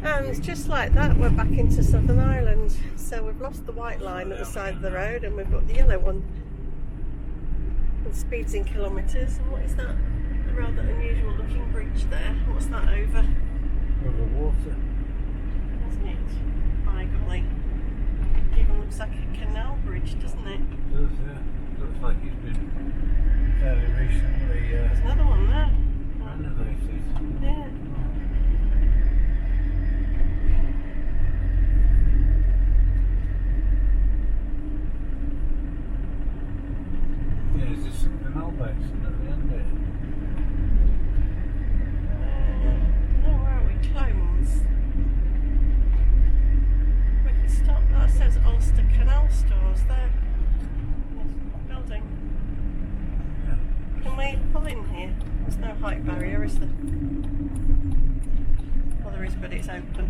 And just like that, we're back into Southern Ireland. So we've lost the white line at the side of the road and we've got the yellow one. And speeds in kilometres. And what is that? A rather unusual looking bridge there. What's that over? Over water. Doesn't it? By golly. It even looks like a canal bridge, doesn't it? It does, yeah. Looks like it's been fairly recently There's another one there. renovated. Yeah. Yeah, is this some canal basin at the end there? No, where are we? Clones. We can stop. That says Ulster Canal stores there. Building. Yeah. Can we pull in here? There's no height barrier, is there? Well, there is, but it's open.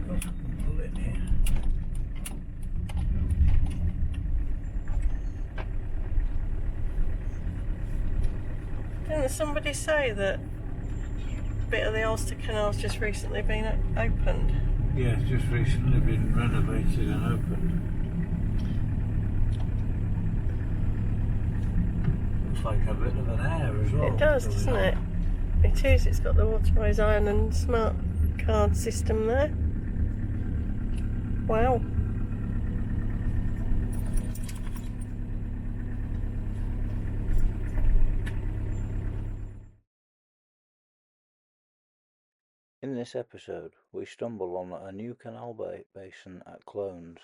Got to pull in here. Didn't somebody say that a bit of the Ulster Canal's just recently been opened? Yeah, it's just recently been renovated and opened. Looks like a bit of an air as well. It does, doesn't it? It is. It's got the waterways iron and smart card system there. Wow. In this episode, we stumble on a new canal basin at Clones.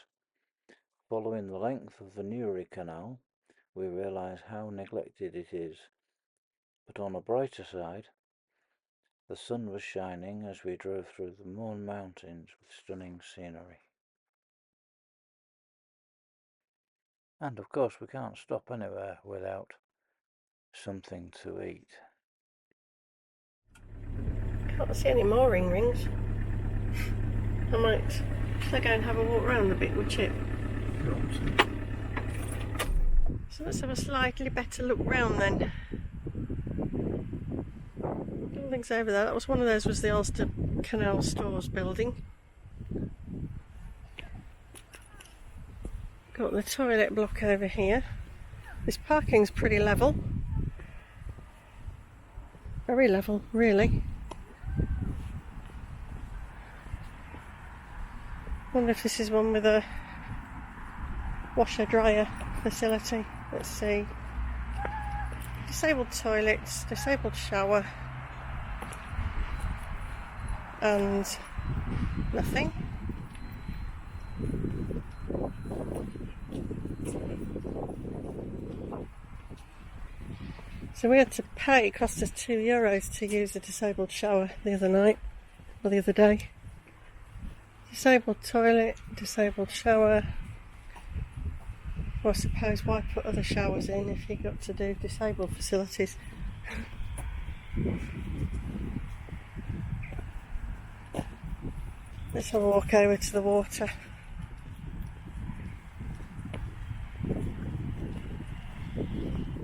Following the length of the Newry Canal, we realise how neglected it is. But on a brighter side, the sun was shining as we drove through the Mourne Mountains with stunning scenery. And of course, we can't stop anywhere without something to eat. Can't see any mooring rings. I might. Should I go and have a walk around a bit with Chip? So let's have a slightly better look round then. Buildings over there. That was one of those. Was the Ulster Canal Stores building. Got the toilet block over here. This parking's pretty level. Very level, really. Wonder if this is one with a washer dryer facility. Let's see. Disabled toilets, disabled shower, and nothing. So we had to pay, it cost us €2 to use a disabled shower the other night, or the other day. Disabled toilet, disabled shower. Well, I suppose why put other showers in if you got to do disabled facilities? Let's have a walk over to the water.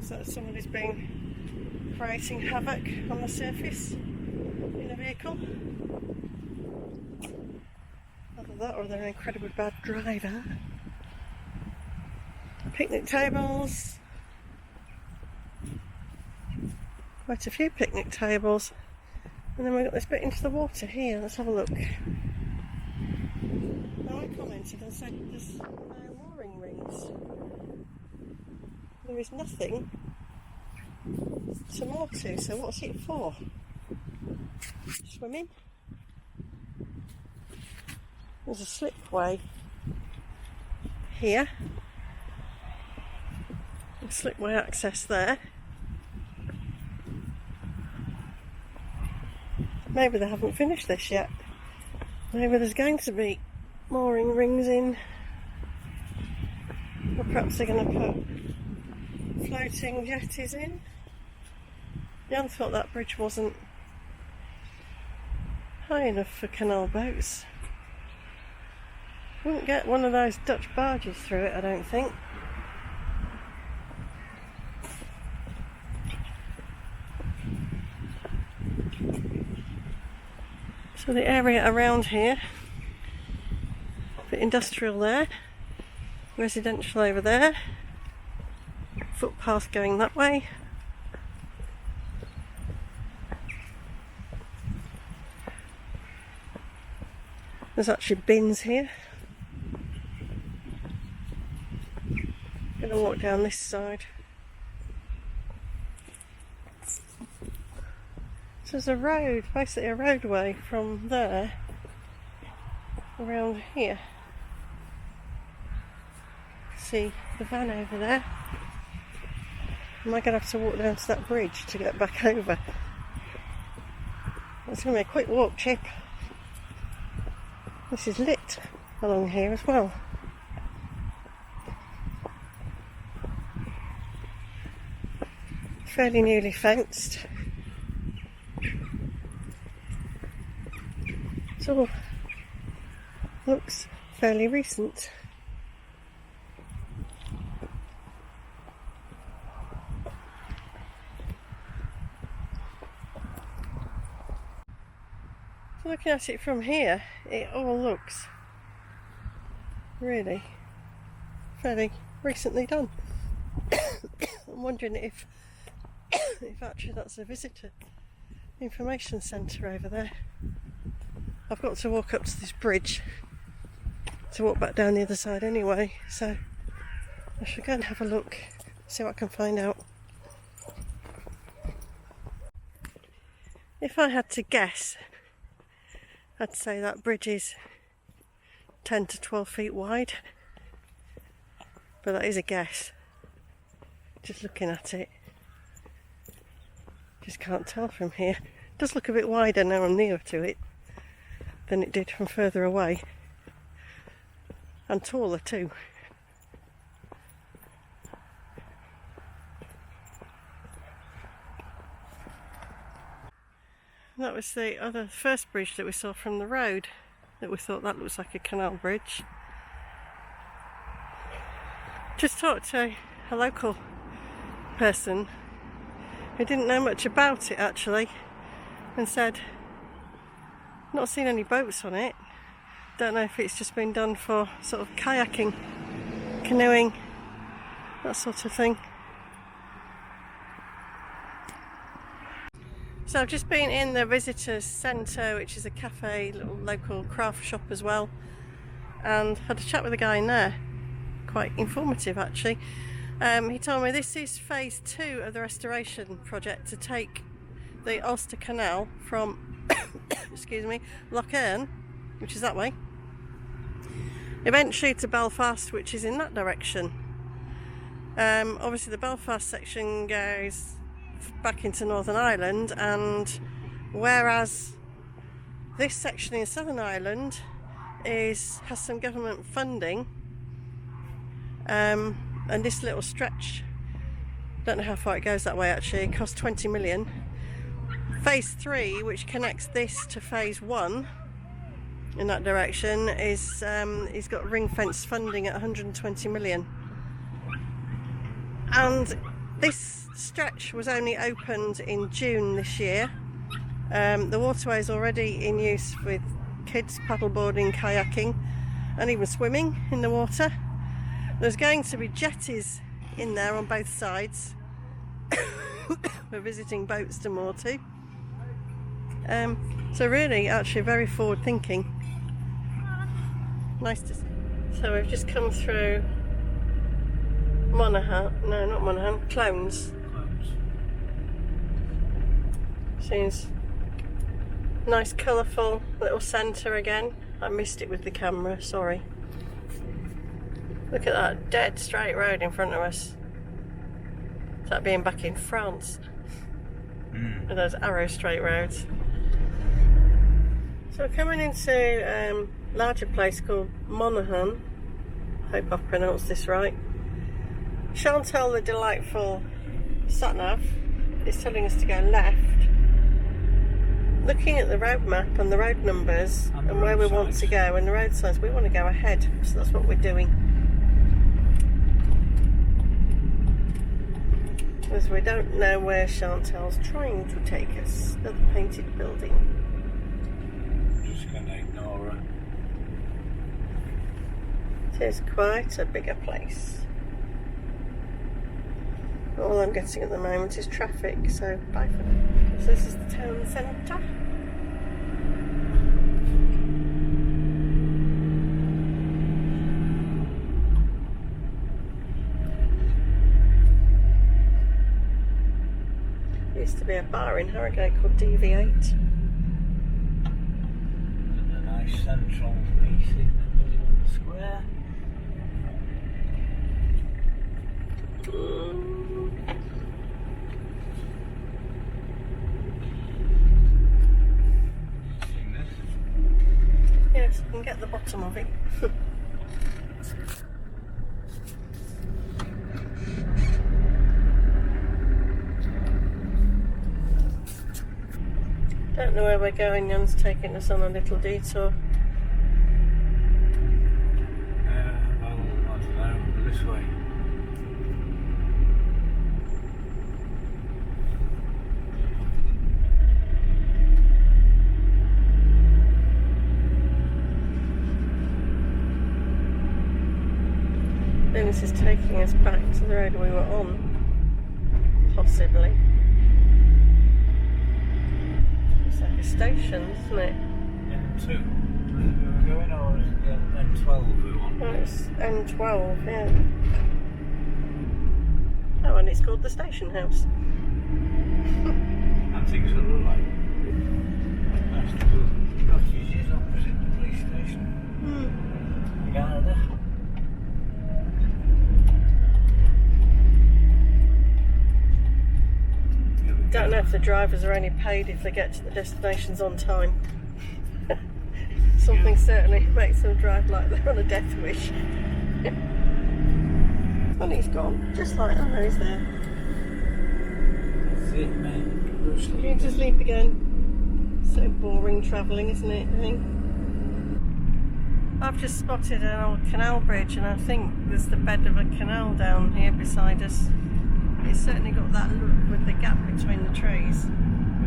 So somebody's been creating havoc on the surface in a vehicle. Either that or they're an incredibly bad driver. Picnic tables. Quite a few picnic tables. And then we've got this bit into the water here. Let's have a look. Now I commented and said there's no mooring rings. There is nothing to moor to, so what's it for? Swimming? There's a slipway here. A slipway access there. Maybe they haven't finished this yet. Maybe there's going to be mooring rings in. Or perhaps they're going to put floating jetties in. Jan thought that bridge wasn't high enough for canal boats. Wouldn't get one of those Dutch barges through it, I don't think. So the area around here, the industrial there, residential over there, footpath going that way. There's actually bins here. Gonna walk down this side. So there's a road, basically a roadway from there around here. See the van over there. Am I going to have to walk down to that bridge to get back over? It's going to be a quick walk, Chip. This is lit along here as well. Fairly newly fenced. It all looks fairly recent. So looking at it from here, it all looks really fairly recently done. I'm wondering if actually that's a visitor information centre over there. I've got to walk up to this bridge to walk back down the other side anyway, so I should go and have a look, see what I can find out. If I had to guess, I'd say that bridge is 10 to 12 feet wide, but that is a guess. Just looking at it, just can't tell from here. It does look a bit wider now I'm nearer to it than it did from further away, and taller too. And that was the first bridge that we saw from the road, that we thought that looks like a canal bridge. Just talked to a local person who didn't know much about it actually, and said not seen any boats on it. Don't know if it's just been done for sort of kayaking, canoeing, that sort of thing. So I've just been in the visitors centre, which is a cafe, little local craft shop as well, and had a chat with a guy in there. Quite informative actually. He told me this is phase 2 of the restoration project to take the Ulster Canal from excuse me, Lough Erne, which is that way, eventually to Belfast, which is in that direction. Obviously the Belfast section goes back into Northern Ireland, and whereas this section in Southern Ireland has some government funding, and this little stretch, don't know how far it goes that way actually, it costs 20 million. Phase 3, which connects this to phase 1 in that direction, is he's got ring fence funding at 120 million. And this stretch was only opened in June this year. The waterway is already in use with kids paddleboarding, kayaking, and even swimming in the water. There's going to be jetties in there on both sides for visiting boats to moor to. So really, actually very forward thinking. Nice to see. So we've just come through Monaghan, no not Monaghan, Clones. Seems nice colourful little centre again. I missed it with the camera, sorry. Look at that dead straight road in front of us. Is that being back in France? With those arrow straight roads. So we're coming into a larger place called Monaghan. Hope I've pronounced this right. Chantelle, the delightful satnav, is telling us to go left. Looking at the road map and the road numbers and where we want to go and the road signs, we want to go ahead, so that's what we're doing. Because we don't know where Chantelle's trying to take us. Another painted building. Nora. It is quite a bigger place. All I'm getting at the moment is traffic, so bye for now. So this is the town centre. Used to be a bar in Harrogate called DV8. And a nice central piece in the middle of the square. Seen this? Yes, I can get the bottom of it. Don't know where we're going. Jan's taking us on a little detour. Well, I don't know, this way. Then this is taking us back to the road we were on, possibly. It's like a station, isn't it? N2. We were going, or is it N12 we want? Oh, it's N12, yeah. Oh, and it's called the Station House. And things that look like nice little cottages opposite the police station. You got there? Don't know if the drivers are only paid if they get to the destinations on time. Something certainly makes them drive like they're on a death wish. And he's gone, just like, oh, he's there. That's it, mate. Go to sleep. Going to sleep again. So boring travelling, isn't it? I think. I've just spotted an old canal bridge, and I think there's the bed of a canal down here beside us. It's certainly got that look with the gap between the trees. It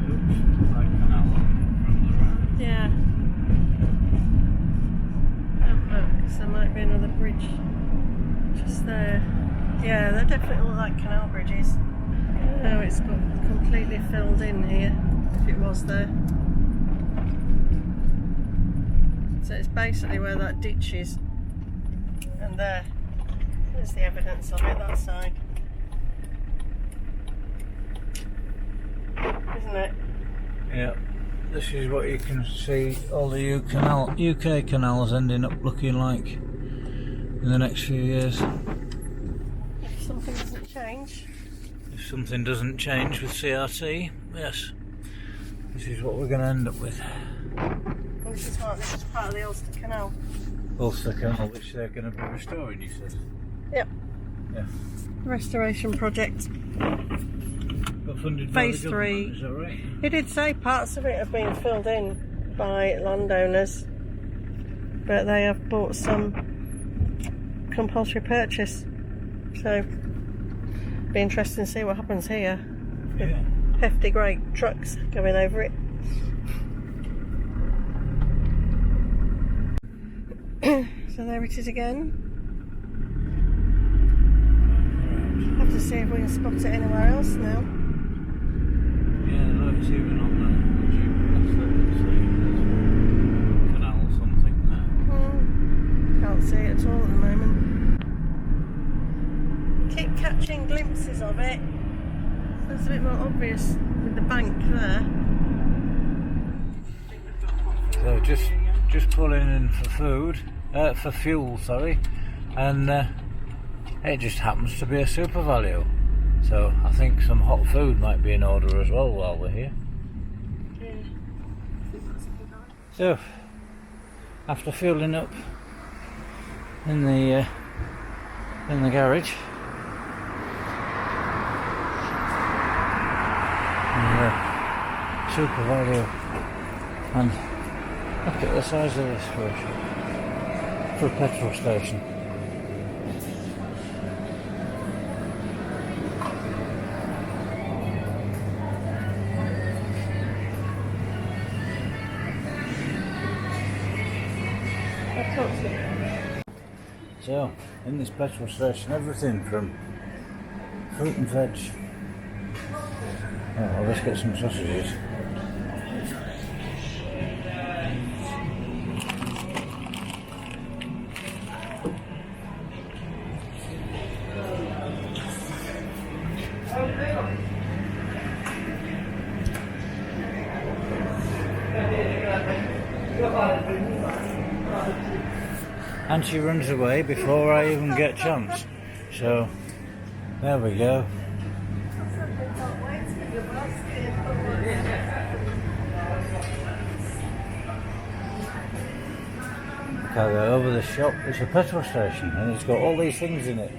looks like canal from the road. Yeah. Oh, look, 'cause there might be another bridge just there. Yeah, they definitely look like canal bridges. Oh, it's got completely filled in here, if it was there. So it's basically where that ditch is. And there's the evidence of it, that side. Isn't it? Yeah. This is what you can see all the UK canals ending up looking like in the next few years. If something doesn't change. If something doesn't change with CRT, yes. This is what we're going to end up with. And this is part of the Ulster Canal. Ulster Canal, which they're going to be restoring, you said? Yep. Yeah. Restoration project. Got funded Phase by the 3. government, is that right? He did say parts of it have been filled in by landowners, but they have bought some compulsory purchase. So, be interesting to see what happens here. Yeah. Hefty great trucks going over it. So there it is again. Have to see if we can spot it anywhere else now. Yeah, look, it's even on the GPS there, there's canal or something there. Can't see it at all at the moment. Keep catching glimpses of it. It's a bit more obvious with the bank there. So just pulling in for food, for fuel, sorry, and it just happens to be a super value. So I think some hot food might be in order as well while we're here. Yeah. So after fueling up in the garage, and, super value, and look at the size of this for a petrol station. So, in this petrol station, everything from fruit and veg. Oh, well, let's get some sausages. And she runs away before I even get a chance. So, there we go. Carry over the shop. It's a petrol station and it's got all these things in it.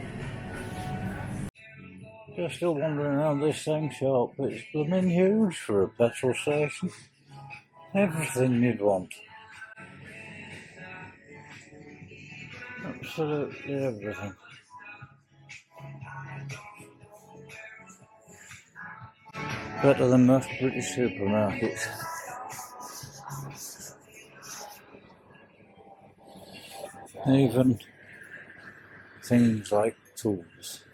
You're still wandering around this same shop. It's blooming huge for a petrol station. Everything you'd want. Absolutely everything. Better than most British supermarkets. Even things like tools,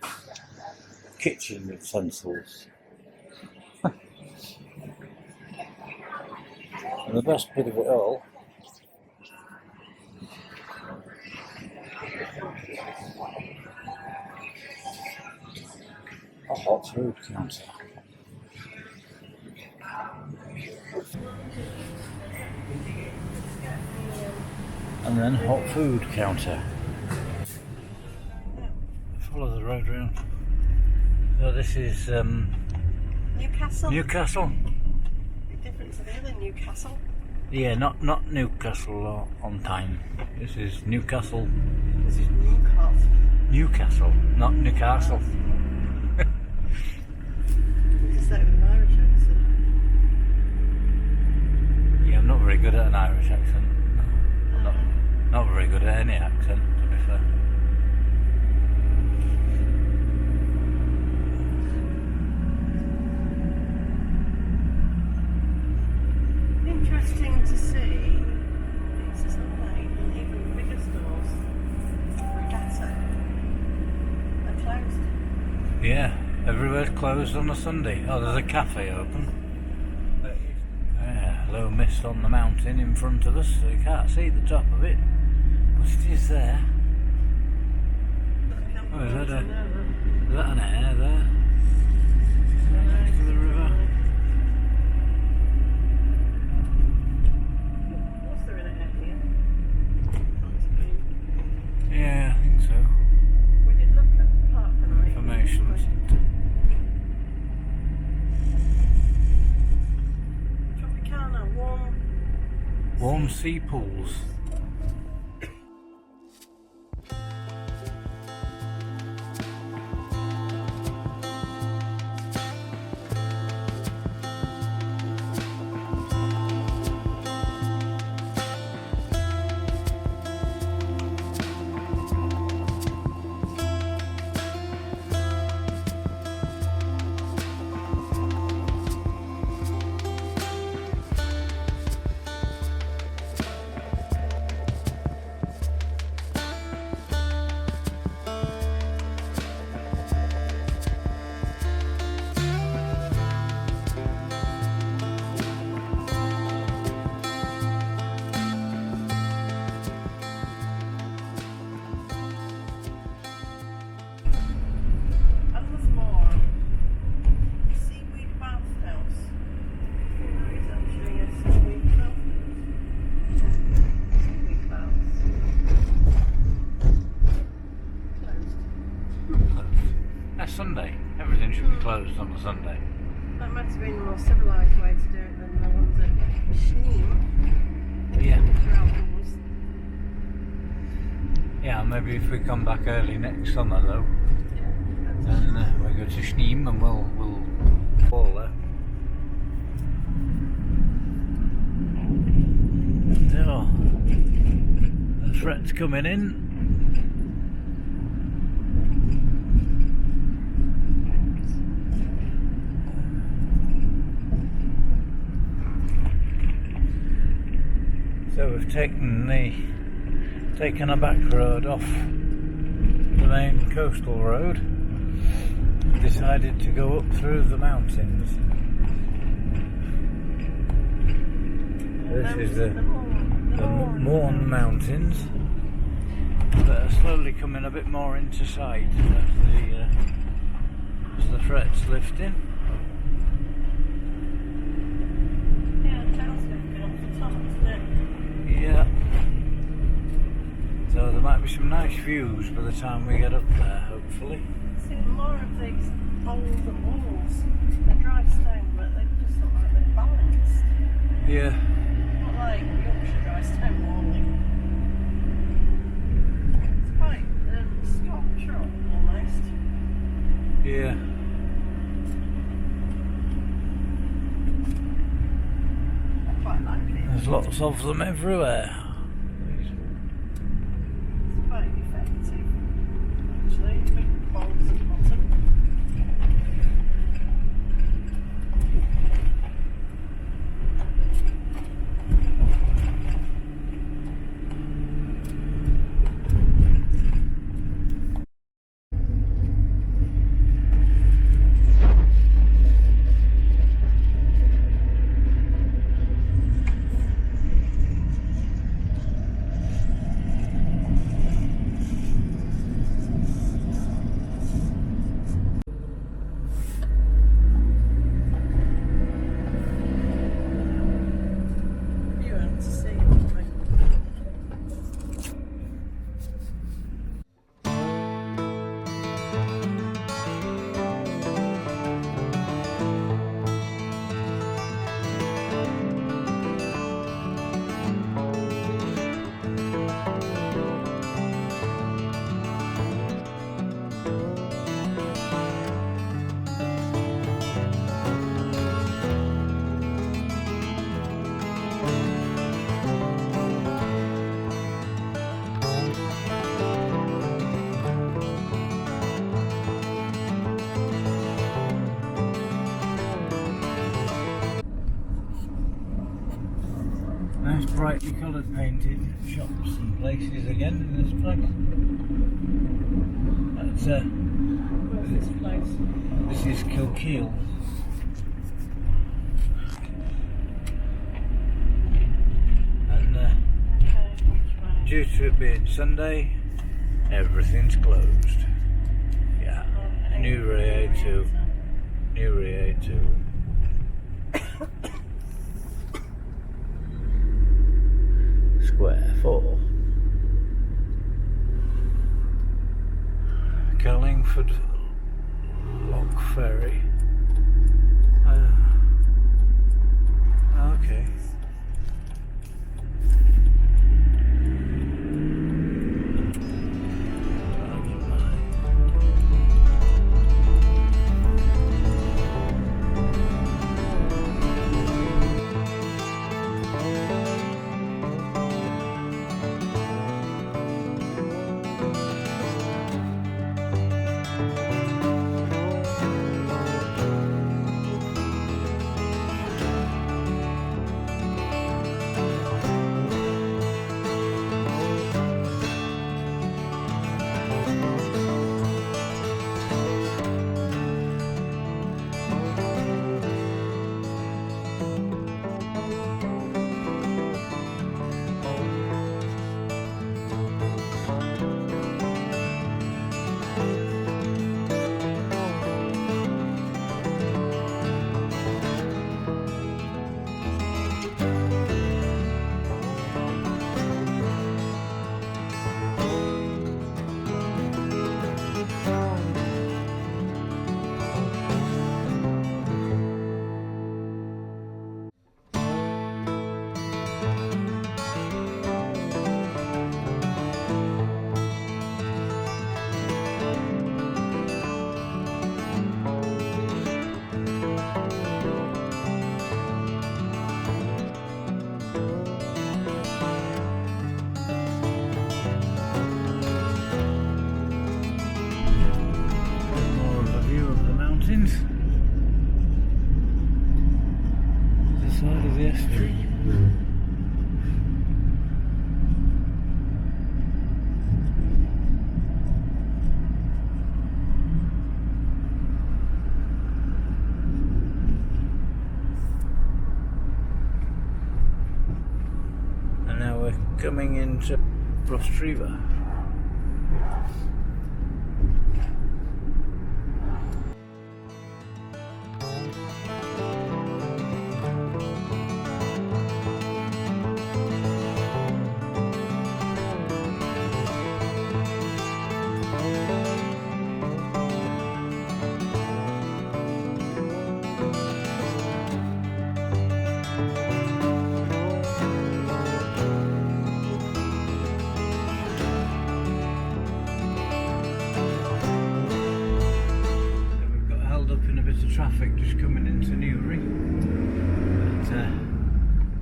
kitchen utensils. And the best bit of it all, a hot food counter. And then hot food counter. Follow the road round. So this is Newcastle. Newcastle. Different to the other Newcastle. Yeah, not Newcastle on time. This is Newcastle. This is Newcastle. Newcastle, not Newcastle. This is that with an Irish accent. Yeah, I'm not very good at an Irish accent. Not very good at any accent, to be fair. Interesting to see. It's a Sunday and even bigger stores, Regatta, are closed. Yeah, everywhere's closed on a Sunday. Oh, there's a cafe open. Yeah, low mist on the mountain in front of us, so you can't see the top of it. But it is there. Oh, is that an air there? Next to the river? Was there an air here? Yeah, I think so. We did look at Park and Information centre. Tropicana, Warm sea pools. Sunday. Everything should be closed on a Sunday. That might have been a more civilised way to do it than the ones at Schneem. Yeah. Outdoors. Yeah, maybe if we come back early next summer though, Yeah. then we go to Schneem and we'll fall there. So, the threat's coming in. So we've taken the taken a back road off the main coastal road. Decided to go up through the mountains. This is the Mourne Mountains that are slowly coming a bit more into sight as the fret's lifting. Yeah, the town's lifting off the top, isn't it? Yeah. So there might be some nice views by the time we get up there, hopefully. See, more of these older walls, they're dry stone, but they just look like they're balanced. Yeah. Not like Yorkshire dry stone walling. It's quite sculptural, almost. Yeah. I quite like it. There's lots of them everywhere. It's quite effective, actually. Big bolts at the bottom. You want to see it, won't we? Nice brightly coloured painted shops and places again in this place. That's Where's this place? this is Kilkeel. And Okay, which way? due to it being Sunday, everything's closed. Yeah. Newry A2. Newry A2. Square 4. Carlingford Lough Ferry. Okay. we're coming into Rostreva. Traffic just coming into Newry, but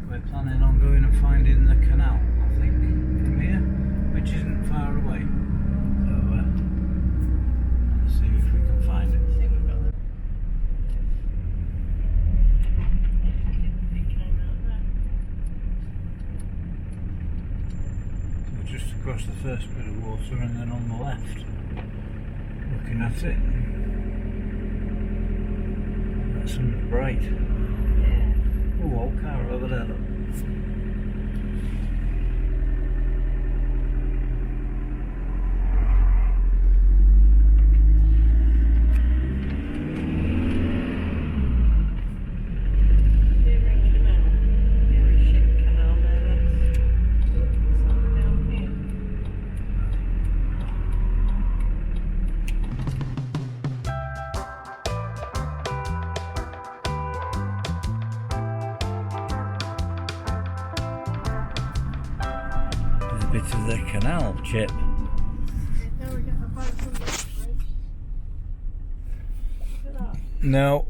we're planning on going and finding the canal, I think, from here, which isn't far away, so let's see if we can find it. So just across the first bit of water and then on the left, looking at it. Some bright. Yeah. Oh, old car over there, look. Bit of the canal, Chip. No.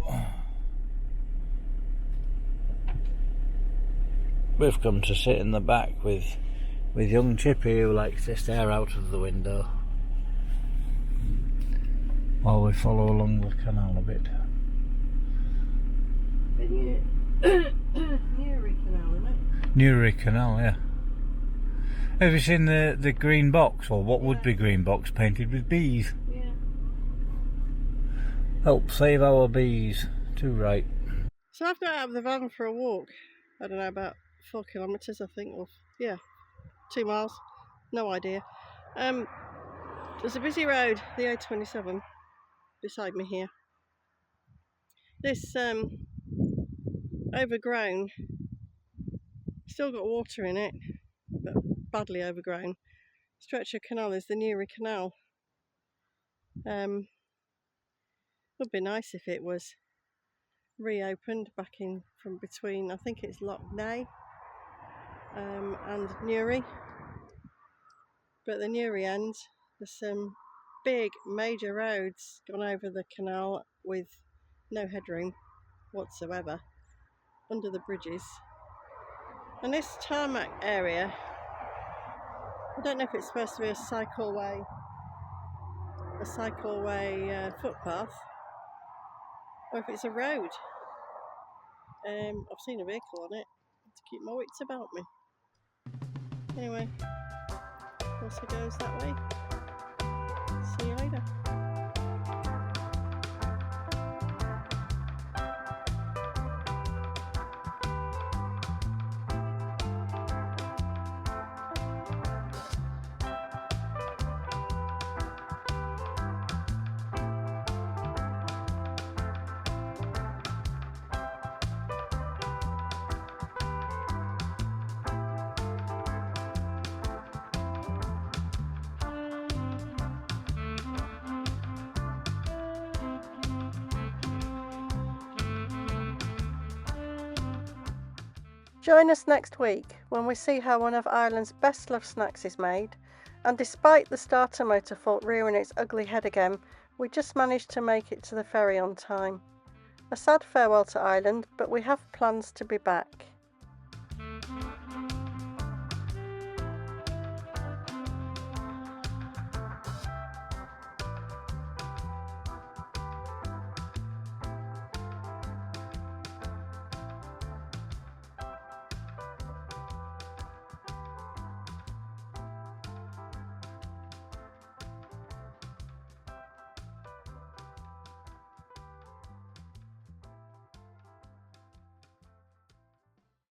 We've come to sit in the back with young Chippy, who likes to stare out of the window while we follow along the canal a bit. Newry Canal, isn't it? Newry Canal, yeah. Have you seen the green box, or what would be green box, painted with bees? Yeah. Help save our bees. Too right. So I've got out of the van for a walk. I don't know, about 4 kilometres, I think, or yeah, 2 miles. No idea. There's a busy road, the A27, beside me here. This overgrown, still got water in it, but badly overgrown stretch of canal is the Newry Canal. Would be nice if it was reopened back in from between, I think it's Lough Erne and Newry, but the Newry end, there's some big major roads gone over the canal with no headroom whatsoever under the bridges, and this tarmac area, I don't know if it's supposed to be a cycleway footpath, or if it's a road. I've seen a vehicle on it to keep my wits about me. Anyway, also goes that way. See you later. Join us next week when we see how one of Ireland's best loved snacks is made, and despite the starter motor fault rearing its ugly head again, we just managed to make it to the ferry on time. A sad farewell to Ireland, but we have plans to be back.